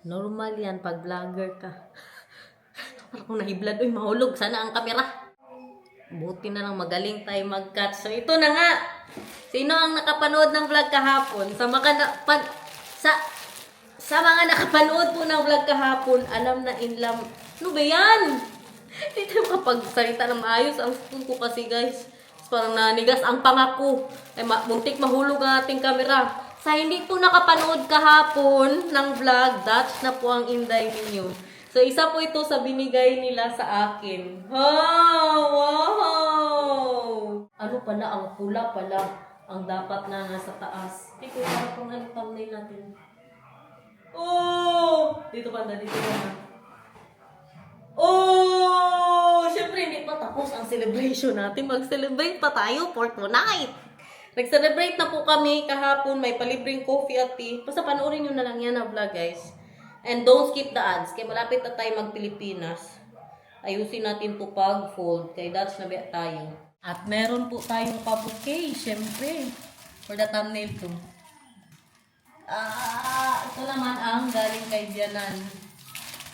Normal yan pag vlogger ka. Ako nahiblad. Uy, mahulog. Sana ang kamera. Buti na lang magaling tayo mag-cut. So, ito na nga. Sino ang nakapanood ng vlog kahapon? Sa mga nakapanood po ng vlog kahapon, alam na inlam. Ano ba yan? Hindi tayo kapagsalita na maayos. Ang spoon ko kasi, guys. Parang nanigas ang pangako. Ay, muntik mahulog ang ating kamera. Sa hindi po nakapanood kahapon ng vlog, Dutch na po ang inday ninyo. So, isa po ito sa binigay nila sa akin. Wow! Ano pala, ang pula pala ang dapat na nasa taas. Hindi ko yung kung ano thumbnail natin. Oh! Dito banda, dito banda. Oh! Siyempre, hindi pa tapos ang celebration natin. Mag-celebrate pa tayo for tonight. Nag-celebrate na po kami kahapon. May palibreng coffee at tea. Basta panoorin nyo na lang yan na vlog, guys. And don't skip the ads. Kaya malapit na tayo mag-Pilipinas. Ayusin natin po pag-fold. Kaya that's na tayo. At meron po tayong pa-bouquet, syempre. For the thumbnail to. Ito naman ang galing kay Bianan.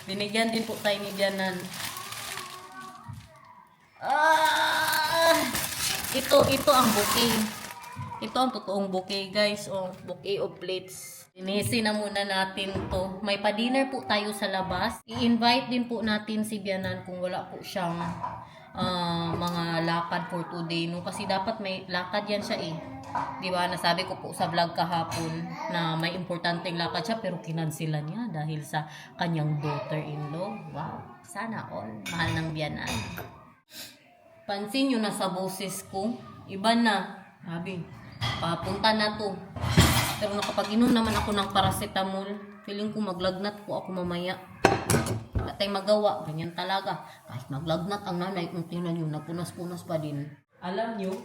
Binigyan din po tayo ni Bianan. Ito ang bouquet. Ito ang totoong bouquet, guys. Oh, bouquet of plates. Inisi na muna natin to. May pa-dinner po tayo sa labas. I-invite din po natin si Bianan kung wala po siyang mga lakad for today. No? Kasi dapat may lakad yan siya eh. Diba? Nasabi ko po sa vlog kahapon na may importanteng lakad siya pero kinansilan niya dahil sa kanyang daughter-in-law. Wow. Sana all. Mahal ng Bianan. Pansin nyo na sa boses ko. Iba na. Sabi, papunta na to. Pero nakapag-inom naman ako ng paracetamol. Feeling ko maglagnat po ako mamaya. Wala tayong magawa. Ganyan talaga. Kahit maglagnat ang nanay, kung tingnan nyo, napunas-punas pa din. Alam nyo,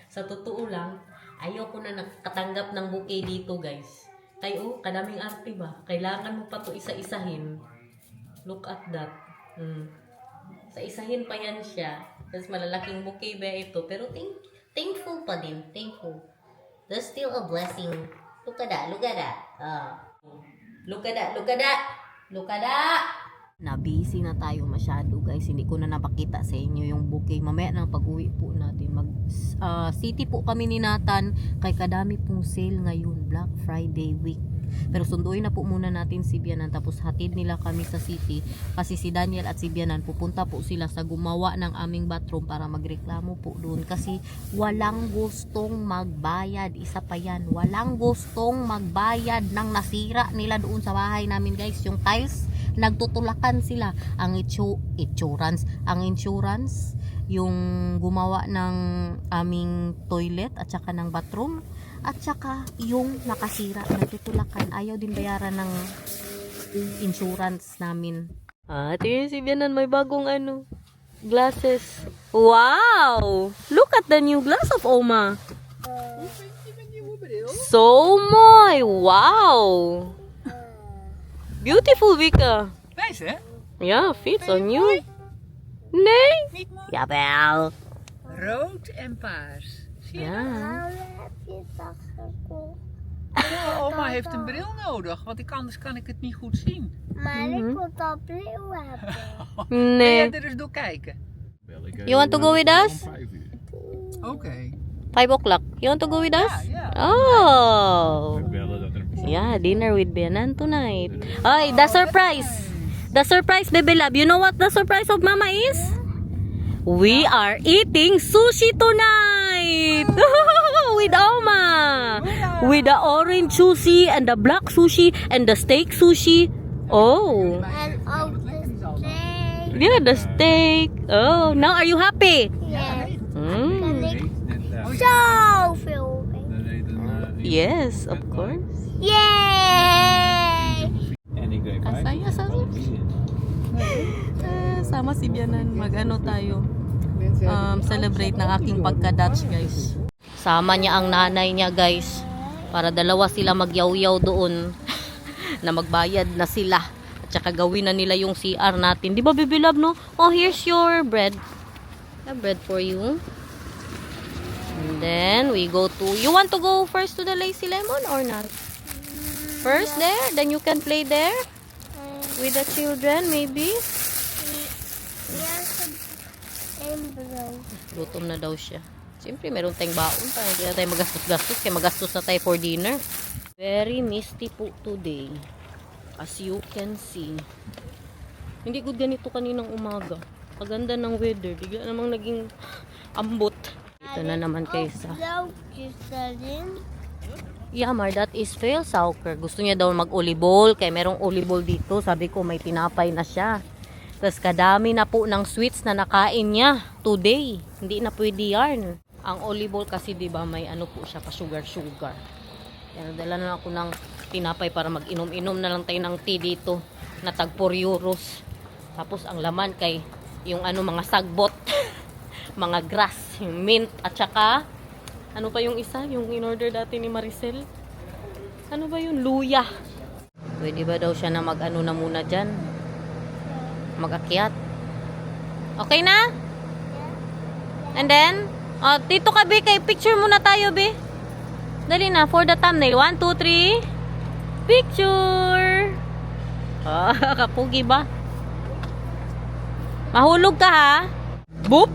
sa totoo lang, ayoko na nakatanggap ng bouquet dito, guys. Tayo, kadaming arte ba? Kailangan mo pa to isa-isahin. Look at that. Sa isahin pa yan siya. Tapos malalaking bouquet ba ito? Pero thankful pa din. Thankful. There's still a blessing. Look at that. Look at that. Look at that. Look at that. Look at that. Na-busy na tayo masyado, guys. Hindi ko na napakita sa inyo yung bouquet. Mamaya na pag-uwi po natin. City po kami ni Nathan. Kay kadami pong sale ngayon. Black Friday week. Pero sunduin na po muna natin si Bianan. Tapos hatid nila kami sa city. Kasi si Daniel at si Bianan pupunta po sila sa gumawa ng aming bathroom para magreklamo po doon. Kasi walang gustong magbayad. Isa pa yan. Walang gustong magbayad ng nasira nila doon sa bahay namin, guys. Yung tiles, nagtutulakan sila. Ang insurance, yung gumawa ng aming toilet at saka ng bathroom. At saka yung nakasira, nagtutulakan. Ayaw din bayaran ng insurance namin. Tingnan si Bianan, may bagong glasses. Wow! Look at the new glass of Oma. So mooi! Wow! Beautiful, Vika. Nice, hè? Ja, fits on you. Nee? Niet mooi? Jawel. Rood en paars. Zie je dat? Ja. Oh, oma heeft een bril nodig, want anders kan ik het niet goed zien. Maar ik wil dat bril hebben. Wil Nee. jij er eens door kijken? You want to go with us? Oké. 5 o'clock. You want to go with us? Ja. Oh. Yeah, dinner with Bianan tonight. Ay, the surprise. The surprise, baby love. You know what the surprise of Mama is? We are eating sushi tonight. With Oma. With the orange sushi and the black sushi and the steak sushi. Oh. En ook de steak. Yeah, the steak. Oh, now are you happy? Yes. Mm. Kan ik zoveel eten. Yes, of course. Yay! Asaya sa sama si Bianan. Mag-ano tayo. Celebrate ng aking pagka-Dutch, guys. Sama niya ang nanay niya, guys. Para dalawa sila magyaw-yaw doon. Na magbayad na sila. At saka gawin na nila yung CR natin. Di ba, baby love, no? Oh, here's your bread. A bread for you. And then, we go to... You want to go first to the Lazy Lemon or not? First there? Then you can play there? With the children, maybe? Yes, and blue. Gutom na daw siya. Siyempre, meron tayong baon para hindi na tayo magastos-gastos kaya magastos na tayo for dinner. Very misty po today. As you can see. Hindi good ganito kaninang umaga. Paganda ng weather. Bigla namang naging ambot. Ito na naman kayo sa... Blue, you said in. Yeah, Mar, that is fail soccer. Gusto niya daw mag-volleyball. Kaya merong volleyball dito. Sabi ko, may tinapay na siya. Tapos kadami na po ng sweets na nakain niya today. Hindi na pwede yarn. Ang volleyball kasi diba may ano po siya pa sugar. Kaya nadala na ako ng tinapay para mag-inom-inom na lang tayo ng tea dito. Na tag 4 euros. Tapos ang laman kay yung ano mga sagbot. Mga grass. Yung mint at saka ano pa yung isa? Yung in-order dati ni Maricel? Ano ba yun? Luya. Pwede ba daw siya na mag-ano na muna dyan? Mag-akyat? Okay na? And then? Dito ka, Be. Kay picture muna tayo, Be. Dali na. For the thumbnail. 1, 2, 3. Picture! Kapugi ba? Mahulog ka, ha? Boop!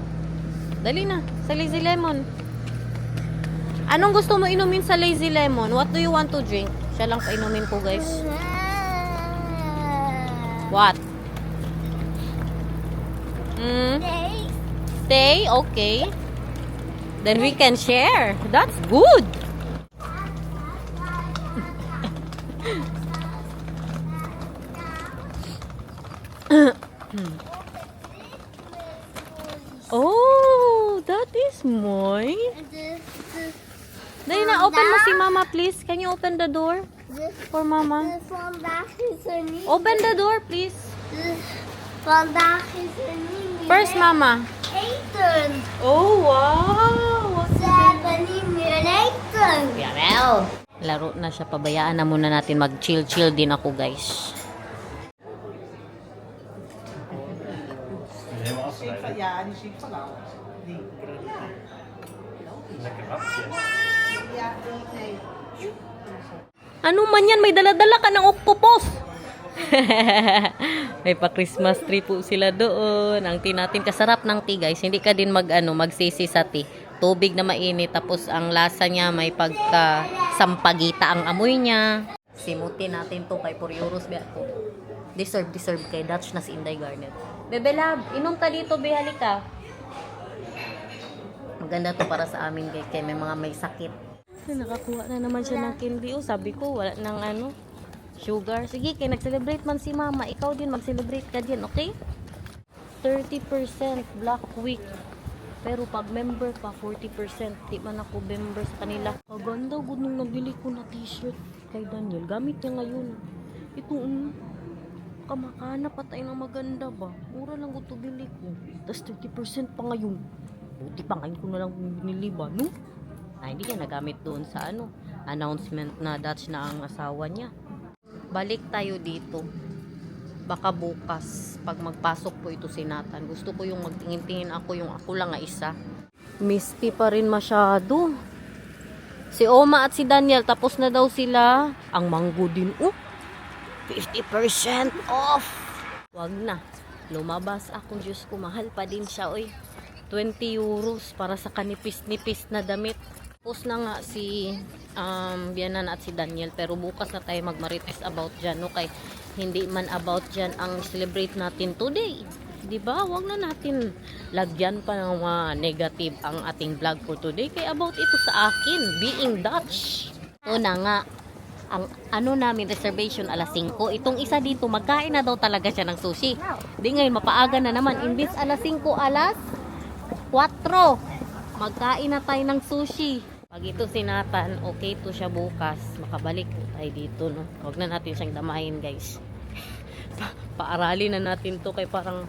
Dali na. Sa Lazy Lemon. Anong gusto mo inumin sa Lazy Lemon? What do you want to drink? Siya lang painumin ko, guys. What? Stay? Okay. Then we can share. That's good. Oh, that is mine. Dali na, open mo si Mama, please. Can you open the door for Mama? This one back is a new. Open the door, please. This one back is a new. First, Mama. 8. Oh, wow. 7 8. Yeah, well. Laro na siya. Pabayaan na muna natin. Mag-chill-chill din ako, guys. Ja, die zie ik van jou. Die. Lekker hapje. Ja, nee. Ano man yan? May dala-dala ka ng octopus. May pa-Christmas tree po sila doon. Ang tea natin. Kasarap ng tea, guys. Hindi ka din magsisi sa tea. Tubig na mainit. Tapos ang lasa niya may pagka-sampagita ang amoy niya. Simutin natin to kay 4 euros. Deserve kay Dutch na si Inday Garnet. Bebe love, inom ka dito, be, halika. Maganda to para sa amin, kay may mga may sakit. Nakakuha na naman siya ng candy. Oh, sabi ko, wala ng sugar. Sige, kay nag-celebrate man si Mama. Ikaw din, mag-celebrate ka din, okay? 30% Black Week. Pero pag member pa, 40%. Di man ako member sa kanila. Maganda, good nung nabili ko na t-shirt kay Daniel. Gamit niya ngayon. Ito, kamakana pa tayo ng maganda ba? Mura lang ko ito bili ko. Tapos 30% pa ngayon. Buti pa ngayon ko na lang binili ba, no? Hindi niya nagamit doon sa announcement na Dutch na ang asawa niya. Balik tayo dito. Baka bukas, pag magpasok po ito si Nathan, gusto ko yung magtingin-tingin ako, yung ako lang nga isa. Misty pa rin masyado. Si Oma at si Daniel, tapos na daw sila. Ang manggo din, 50% off. Wag na. Lumabas ako, Diyos ko, mahal pa din siya, 20 euros para sa kanipis-nipis na damit. Tapos na nga si Bianan at si Daniel, pero bukas na tayo magmarites about dyan, kay hindi man about dyan ang celebrate natin today. Diba? Wag na natin lagyan pa ng mga negative ang ating vlog for today, kay about ito sa akin, being Dutch. Ito na nga. Ang namin reservation alas 5. Itong isa dito, magkain na daw talaga siya ng sushi. Di ngayon, mapaaga na naman. Imbis alas 5, alas 4. Magkain na tayo ng sushi. Pag ito si Nathan, okay to siya bukas. Makabalik po tayo dito, no? Huwag na natin siyang damahin, guys. Paaralin na natin to kay parang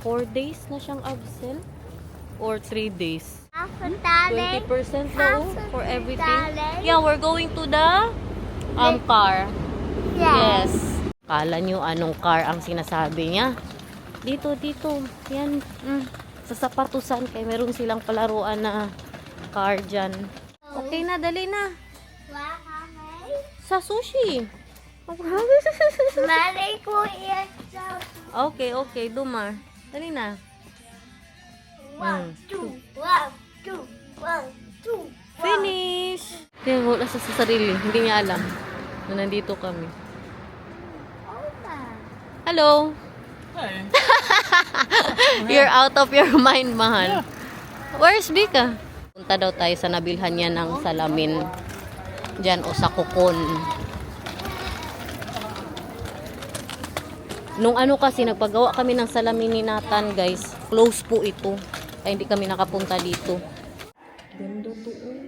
4 days na siyang absent. Or 3 days. 20% daw for everything. Yeah, we're going to the car. Yes. Kala nyo anong car ang sinasabi niya? Dito. Yan. Sa sapatusan kay meron silang palaruan na car dyan. Okay na, dali na. Sa sushi. Malay ko yan sa Okay, Dumar. Dali na. 1, 2, 1, 2, 1, 2. Finish! Kaya wala sa sarili. Hindi niya alam na nandito kami. Hello! Nee. You're out of your mind, mahal. Where's Bika? Punta daw tayo sa nabilhan niya ng salamin. Diyan o sa Kukon. Nung ano kasi, nagpagawa kami ng salamin ni Nathan, guys. Close po ito. Kaya hindi kami nakapunta dito. Ganda to, oh.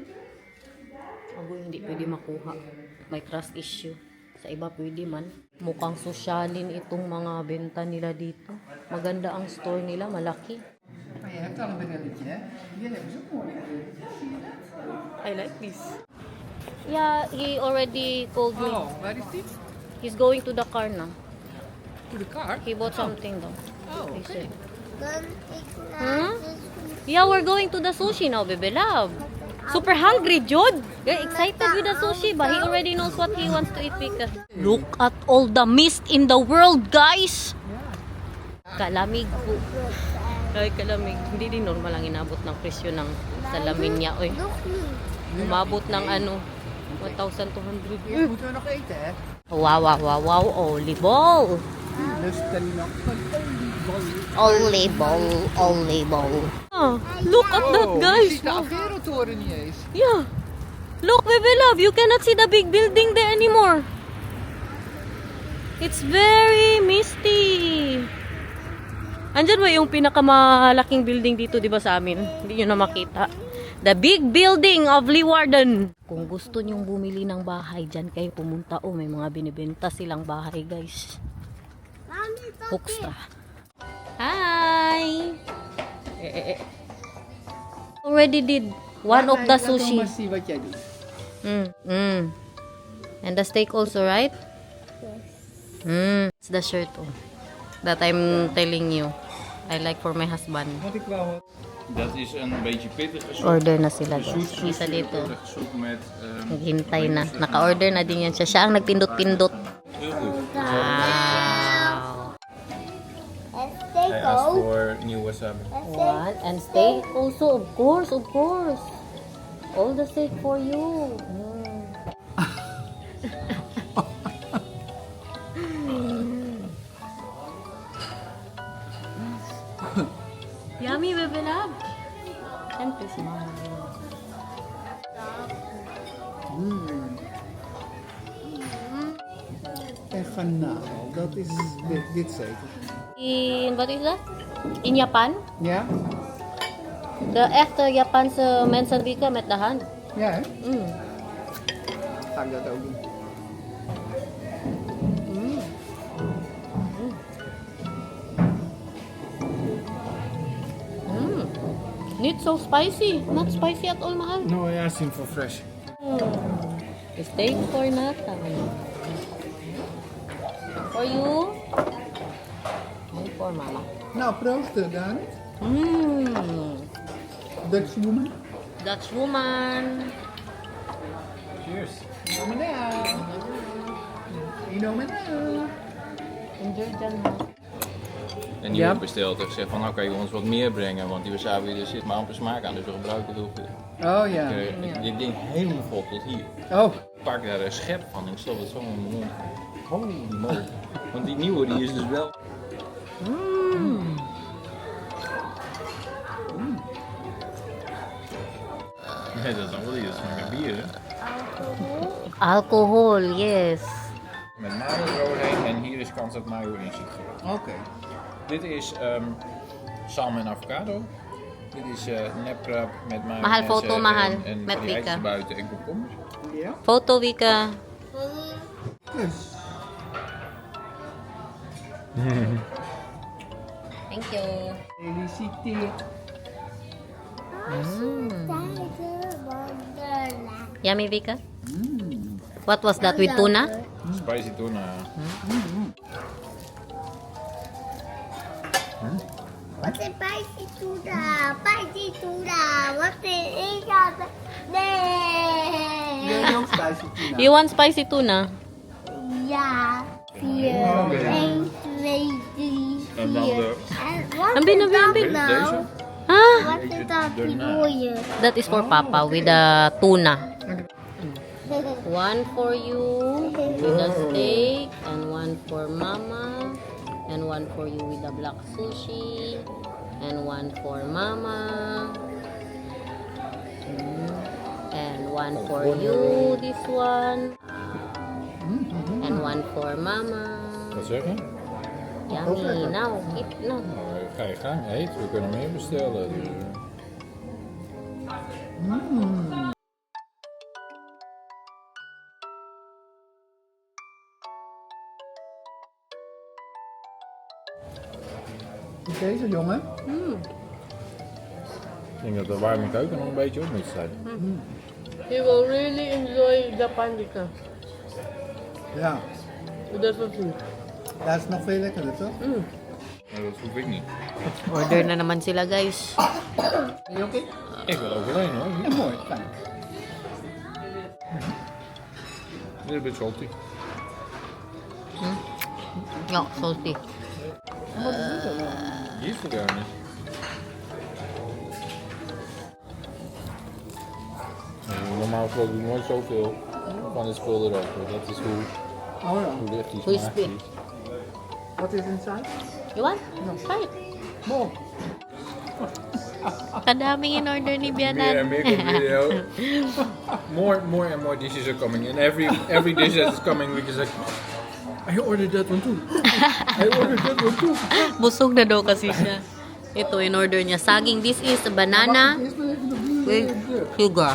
Ako hindi pwede makuha. May trust issue. Sa iba pwede man. Mukhang sosyalin itong mga benta nila dito. Maganda ang store nila, malaki. Maar je hebt al een brilletje, hè? Hier hebben ze ook mooi. I like this. Yeah, he already called me. Oh, waar is dit? He's going to the car now. To the car? He bought something though. Oh, He okay. said. Dan ik Huh? naar de Yeah, we're going to the sushi now, baby love. Super hungry, Jude. You're excited with the sushi, but he already knows what he wants to eat because look at all the mist in the world, guys. Kalamig po. Ay, kalamig. Hindi din normal ang inabot ng presyo ng salamin niya. Oy, nog niet. umabot ng ano, 1,200. Eerst moeten we nog eten, hè? Wow, olive ball. Dus stel je nog een Olive ball. Ah, look at that, Je guys. ziet de Avero-toren niet eens. Yeah. Look, baby love, you cannot see the big building there anymore. It's very misty. Andyan ba yung pinakamalaking building dito, di ba, sa amin? Hindi nyo na makita. The big building of Leeuwarden. Kung gusto nyong bumili ng bahay, dyan kayo pumunta. Oh, may mga binibenta silang bahay, guys. Mami, dat Hoekstra. Hi! Already did one of the sushi. Laat zien wat jij doet. And the steak also, right? It's the shirt that I'm telling you. I like for my husband. Wat ik wou... Dat is een beetje pittige soep. Order na sila, Zoet guys. Isa dito. pittige soep met... Naghintay na. Naka-order na din yan siya. Siya ang nagpindot-pindot. heel goed. Wow! En steek Hij asked ook. voor nieuw wasabi. What? And steak also, of course. All the steak for you. Yummy, baby love. Siyempre si mama. En garnaal, dat is dit zeker. In, what is that? In Japan? Ja? De echte Japanse mensen bieken met de hand. Ja, hè? Mm. Ga ik dat ook doen. Not so spicy. Not spicy at all, mahal. No, ja, simple fresh. Steak for Nathan. For you. And for mama. Nou, proost, Daan. Dutch woman. Dutch woman. Cheers. You know me now. Enjoy dyan, ha. En die Ja. wordt besteld. Ik zeg van, nou kan je ons wat meer brengen, want die wasabi, er zit maar amper smaak aan, dus we gebruiken heel veel. Oh ja. Dit ding helemaal vol tot hier. Oh, Ik pak daar een schep van en ik stop het zo in mijn mond. Holy moly. Want die nieuwe die is dus wel... Nee, dat is dan wel iets met bier, hè? Alcohol, yes. Met mayo eroverheen en hier is kans dat mayo in zit. oké. Dit is salm en avocado. Dit is nepkrab met mayo Mahal foto, mahal. en Met van die Wika. eitjes buiten en komkommers. Ja? Foto, Wika. Dus. Thank you. Gefeliciteerd. Wonderland. Yummy, Vika? What was that with tuna? Spicy tuna. Wat is spicy tuna? Spicy tuna. Wat is dat? Nee. Jij ook spicy tuna. You want spicy tuna? Ja. 4, 1, 2, 3, 4. En dan de... En wat Ambi, is ambi, dat ambi. nou? Deze? Ah, Wat is dat die mooie? that is for Papa with the tuna. One for you with the steak, and one for Mama, and one for you with the black sushi, and one for Mama, and one for you, this one, and one for Mama. Wat zeg je? Yummy. Now, eat now. Nou, ga je gang, eet. We kunnen meer bestellen. Dus, Deze jongen. ik denk dat de warme keuken nog een beetje op moet zijn. You will really enjoy Japan, Dika. Ja, Dat was goed. dat is nog veel lekkerder toch? Maar dat hoef ik niet. Order na naman sila, guys. Ben je oké? Ik wil ook alleen hoor. Ja, mooi. Fijn. A little bit salty. Ja, salty. Die is er niet. Normaal gesproken doe ik nooit zoveel van het spul erop. Dat is Oh ja. hoe licht die Hoe smaak spit. is. Wat is inside? You want? Try it. Mooi. Kadaming in order ni Meer en Bianan. meer komt video. More and more dishes are coming. And every dish that is coming, we can say, I ordered that one too. I ordered that one too. Busog na daw kasi siya. Ito, in order niya. Saging, this is banana Eerst maar even de bloem. with sugar.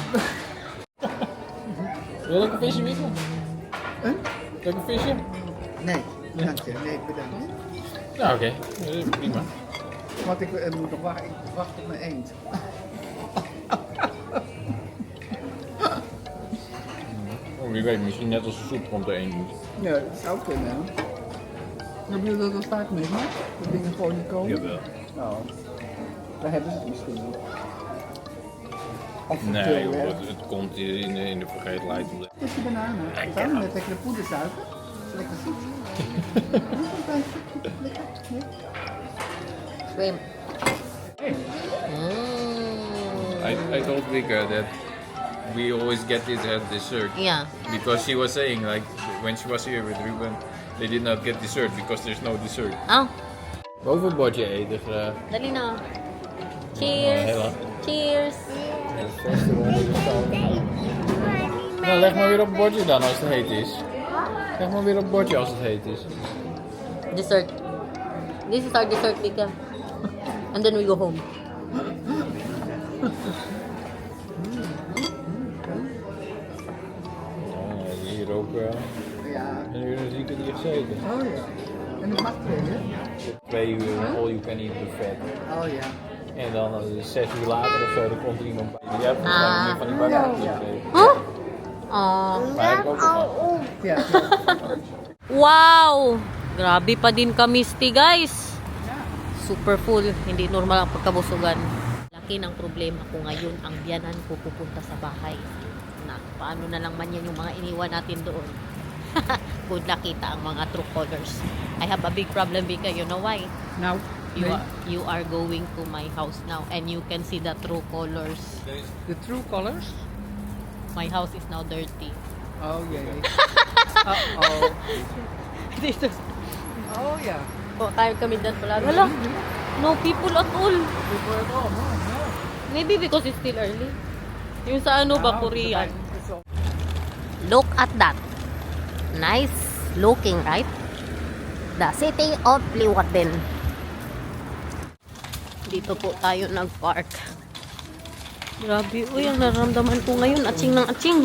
Wil je lekker visje, Mieke? Huh? Lekker visje? Nee, dank je. Nee, bedankt. Nou oké, prima. Want ik moet nog wachten. Ik wacht op mijn eend. Oh, wie weet, misschien net als de soep komt er één niet. Ja, dat zou kunnen. Hè? Heb je dat al vaak meegemaakt? Dat dingen gewoon niet komen? Jawel. Nou, daar hebben ze het misschien niet. Of Nee veel, joh, hè? het komt in de vergetelheid. Dit is de bananen. Dan met lekkere poedersuiker. Lekker zoet. Lekker. Nee. Shrimp. I told Vika that we always get this at dessert. Yeah. Because she was saying like when she was here with Ruben, they did not get dessert because there's no dessert. Oh, Bovenbordje eten graag. dali na. Cheers. Hela. Cheers. Nou, leg maar weer op het bordje dan als het heet is. Leg maar weer op het bordje als het heet is. Dessert. This is our dessert, Vika. And then we go home. Ja, hier ook Ja. een uur en zieke die gezeten. Oh ja. En het mag 2 hè? 2 uur all you can eat buffet. Oh ja. En dan 6 uur later of zo, dan komt er iemand bij. Die hebt Ah. meer van die bakken gekregen. Huh? Oh. Maar ik ook nog. Ja. Wow! Grabe pa din kami, guys. Super full. Hindi normal ang pagkabusugan. Laki ng problema ko ngayon. Ang biyanan ko pupunta sa bahay. Na, paano na lang man yan yung mga iniwan natin doon. Kung nakita ang mga true colors. I have a big problem, Vika. You know why? Nou, You are going to my house now and you can see the true colors. the true colors? My house is now dirty. Oh jee. Uh-oh. Dito. Oh ja. Tayo kami dyan pala. Hala, no people at all. Maybe because it's still early. Yung sa ano ba, Korean. Look at that. Nice looking, right? The city of Leeuwarden. Dito po tayo nag-park. Grabe, uy, ang nararamdaman ko ngayon. Atsing ng atsing.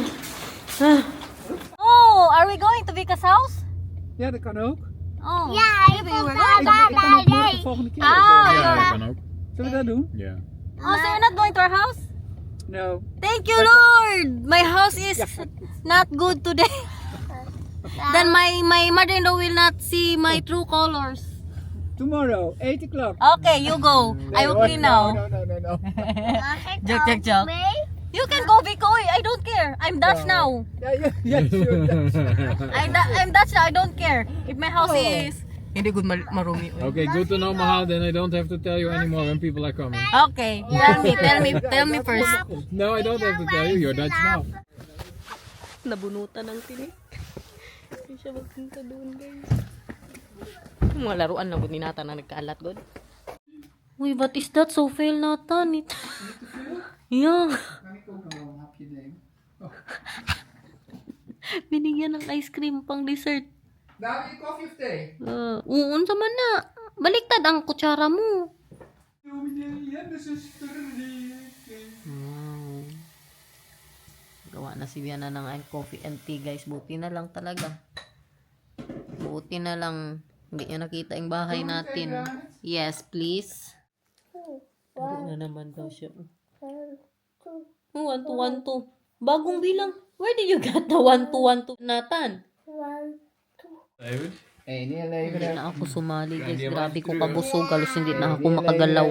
Oh, are we going to Vika's house? Ja, dat kan ook. Oh, Ja, maybe ik we're kom going. daar. Ik kan ook morgen de volgende keer. Ah, Ja, dat kan ook. Zullen we dat doen? Ja. Oh, so you're not going to our house? No. Thank you, Lord. My house is not good today. Then my mother-in-law will not see my true colors. Tomorrow, 8 o'clock. Okay, you go. I will clean now. No. Mag ik Joke, ook joke, joke. mee? You can go, Bikoy. I don't care. I'm Dutch now. Yeah, sure. I'm Dutch now. I don't care. If my house is... Hindi good marumi. Okay, good to know, Mahal. Then I don't have to tell you anymore when people are coming. Okay. Tell me first. No, I don't have to tell you. You're Dutch now. Nabunutan ng tinik. Hindi siya magpunta doon, guys. Yung mga laruan lang ni Nathan na nagkaalat, God. Uy, what is that? So fail, Nathan. Yeah. Binigyan ng ice cream pang dessert. Dami coffee of tea. Uun sa man na. Baliktad ang kutsara mo. Gawa na si Viana ng coffee and tea, guys. Buti na lang talaga. Buti na lang. Hindi niya nakita yung bahay natin. Yes, please. Hindi na naman daw siya. 1, 2, 1, 2. Bagong bilang. Where did you get the 1, 2, 1, 2, Nathan? Hindi na ako sumali, guys. Grabe ko kabusog. Halos hindi na ako makagalaw.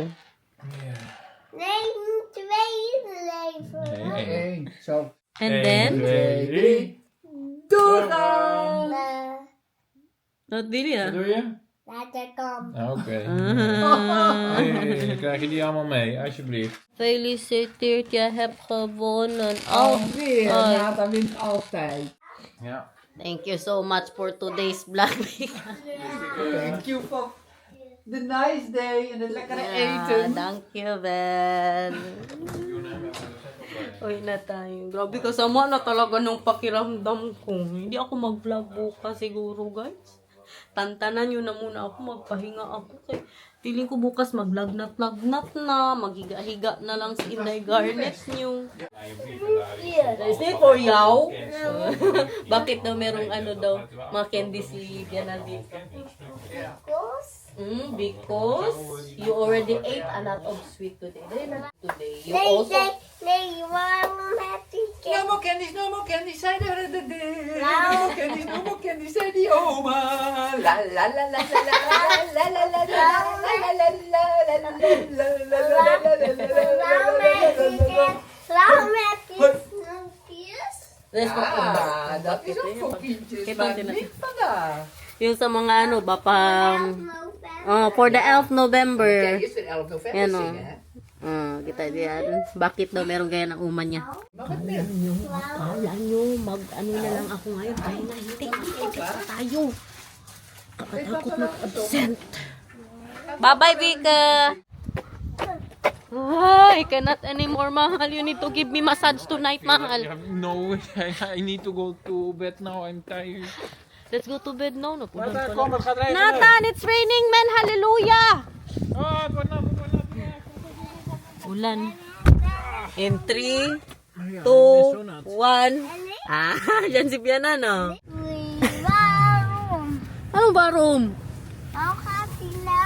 Nee, 2 leven. Zo. And then? Not really, ah. Doe je? Later kom. Oké. Hey, krijg je die allemaal mee, alsjeblieft. Gefeliciteerd, je hebt gewonnen. Oh, Weer, Nathan wint altijd. Ja. thank you so much for today's Black Week. Thank you for the nice day en het lekkere eten. Thank you, Ben. Uy na tayo. Grabe, kasama na talaga nung pakiramdam ko. Hindi ako mag-vlog bukas siguro, guys. Tantanan nyo na muna ako. Magpahinga ako. Kaya feeling ko bukas mag-lagnat na. Maghiga-higa na lang si Inday Garnet nyo. Is it for yaw? Bakit daw merong ano daw? Mga candy si Diana dito. Because you already ate a lot of sweet today. You also... Nee, waarom heb je No more candies, no more candies, zei de No more candies, no more candies, zei die oma. La la la la la la la la la Waarom heb je snoepjes? Ah, dat is ook voor kindjes, maar niet vandaag. Yung sa mga ano ba for the 11th November. Is het 11 november Yan o. zingen, hè? Kita diyan. Bakit daw meron gaya ng uma niya? Bakit meer? Akala nyo, mag-ano na lang ako ngayon. Tayo na, hindi tayo. Kakatakot mag-absent. Bye-bye, Vika! I cannot anymore, Mahal. You need to give me massage tonight, Mahal. No, I need to go to bed now. I'm tired. Let's go to bed now. No, Kom, het gaat regenen. Nathan, it's raining, man. Hallelujah! Oh, het wordt nat. Ulan. In 3, 2, 1. Diyan si Piana, no? Waarom? Ano ba, Rom? Waarom gaat hij nou